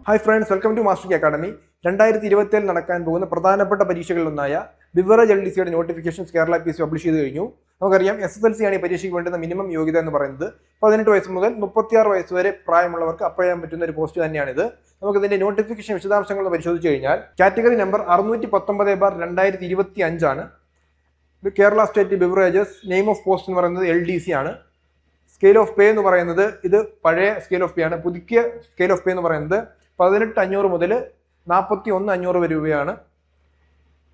Hi friends, welcome to master കി academy. 2027 നടക്കാൻ പോകുന്ന പ്രധാനപ്പെട്ട പരീക്ഷകളിലൊന്നായ ബിവറേജ് LDCയുടെ നോട്ടിഫിക്കേഷൻസ് കേരള PSC പബ്ലിഷ് ചെയ്ത് കഴിഞ്ഞു. നമുക്കറിയാം SSLC ആണ് ഈ പരീക്ഷയ്ക്ക് വേണ്ടുന്ന മിനിമം യോഗ്യത എന്ന് പറയുന്നത്. 18 വയസ്സ് മുതൽ 36 വയസ്സ് വരെ പ്രായമുള്ളവർക്ക് അപ്ലൈ ചെയ്യാൻ പറ്റുന്ന ഒരു പോസ്റ്റ് തന്നെയാണിത്. നമുക്കിതിന്റെ നോട്ടിഫിക്കേഷൻ വിശദാംശങ്ങൾ പരിശോധിച്ച് കഴിഞ്ഞാൽ കാറ്റഗറി നമ്പർ 619/2025 ആണ്. Kerala state beverages. Name of post എന്ന് പറയുന്നത് LDC ആണ്. സ്കെയിൽ ഓഫ് പേ എന്ന് പറയുന്നത് ഇത് പഴയ സ്കെയിൽ ഓഫ് പേ ആണ്. പുതുക്കിയ സ്കെയിൽ ഓഫ് പേ എന്ന് പറയുന്നത് 18,500 മുതൽ 41,500 രൂപയാണ്.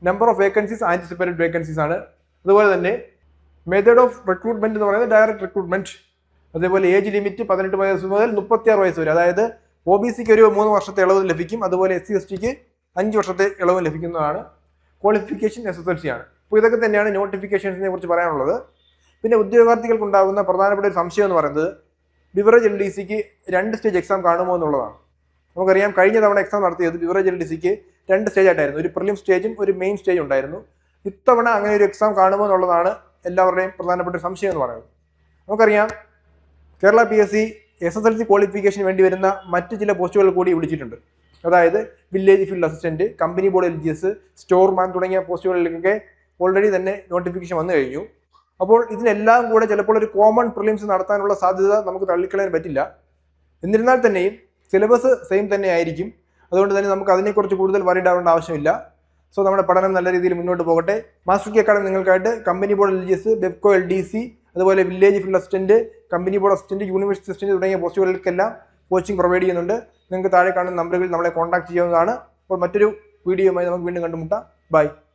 Number of vacancies anticipated vacancies ആണ്. അതുപോലെ തന്നെ മെത്തേഡ് ഓഫ് റിക്രൂട്ട്മെന്റ് എന്ന് പറയുന്നത് ഡയറക്റ്റ് റിക്രൂട്ട്മെന്റ്. അതേപോലെ ഏജ് ലിമിറ്റ് 18 വയസ്സ് മുതൽ 36 വയസ്സ് വരെ. അതായത് OBCക്ക് ഒരു 3 വർഷത്തെ ഇളവ് ലഭിക്കും. അതുപോലെ SC/STക്ക് 5 വർഷത്തെ ഇളവ് ലഭിക്കുന്നതാണ്. ക്വാളിഫിക്കേഷൻ SSLC ആണ്. അപ്പോൾ ഇതൊക്കെ തന്നെയാണ് നോട്ടിഫിക്കേഷൻസിനെ കുറിച്ച് പറയാനുള്ളത്. പിന്നെ ഉദ്യോഗാർത്ഥികൾക്കുണ്ടാകുന്ന പ്രധാനപ്പെട്ട ഒരു സംശയം എന്ന് പറയുന്നത് ബിവറേജ് LDCക്ക് 2 സ്റ്റേജ് എക്സാം കാണുമോ എന്നുള്ളതാണ്. നമുക്കറിയാം, കഴിഞ്ഞ തവണ എക്സാം നടത്തിയത് ബിവറേജ് LDCക്ക് 2 സ്റ്റേജ് ആയിട്ടായിരുന്നു. ഒരു പ്രിലിം സ്റ്റേജും ഒരു മെയിൻ സ്റ്റേജും ഉണ്ടായിരുന്നു. ഇത്തവണ അങ്ങനെ ഒരു എക്സാം കാണുമോ എന്നുള്ളതാണ് എല്ലാവരുടെയും പ്രധാനപ്പെട്ട സംശയം എന്ന് പറയുന്നത്. നമുക്കറിയാം, കേരള PSC SSLC ക്വാളിഫിക്കേഷന് വേണ്ടി വരുന്ന മറ്റ് ചില പോസ്റ്റുകൾ കൂടി വിളിച്ചിട്ടുണ്ട്. അതായത് village field assistant, company board LGS, സ്റ്റോർമാൻ തുടങ്ങിയ പോസ്റ്റുകളിലേക്കൊക്കെ ഓൾറെഡി തന്നെ നോട്ടിഫിക്കേഷൻ വന്നു കഴിഞ്ഞു. അപ്പോൾ ഇതിനെല്ലാം കൂടെ ചിലപ്പോൾ ഒരു കോമൺ പ്രിലിംസ് നടത്താനുള്ള സാധ്യത നമുക്ക് തള്ളിക്കളയാൻ പറ്റില്ല. എന്നിരുന്നാൽ തന്നെയും സിലബസ് സെയിം തന്നെ ആയിരിക്കും. അതുകൊണ്ട് തന്നെ നമുക്ക് അതിനെക്കുറിച്ച് കൂടുതൽ വറീഡ് ആവേണ്ട ആവശ്യമില്ല. സോ നമ്മുടെ പഠനം നല്ല രീതിയിൽ മുന്നോട്ട് പോകട്ടെ. മാസ്റ്റർ കി അക്കാഡമി നിങ്ങൾക്കായിട്ട് company board LGS, Bevco LDC, അതുപോലെ village field assistant, company board assistant, university assistant തുടങ്ങിയ പോസ്റ്റുകൾക്കെല്ലാം കോച്ചിങ് പ്രൊവൈഡ് ചെയ്യുന്നുണ്ട്. നിങ്ങൾക്ക് താഴെ കാണുന്ന നമ്പറുകളിൽ നമ്മളെ കോൺടാക്ട് ചെയ്യാവുന്നതാണ്. അപ്പോൾ മറ്റൊരു വീഡിയോയുമായി നമുക്ക് വീണ്ടും കണ്ടുമുട്ടാം. ബൈ.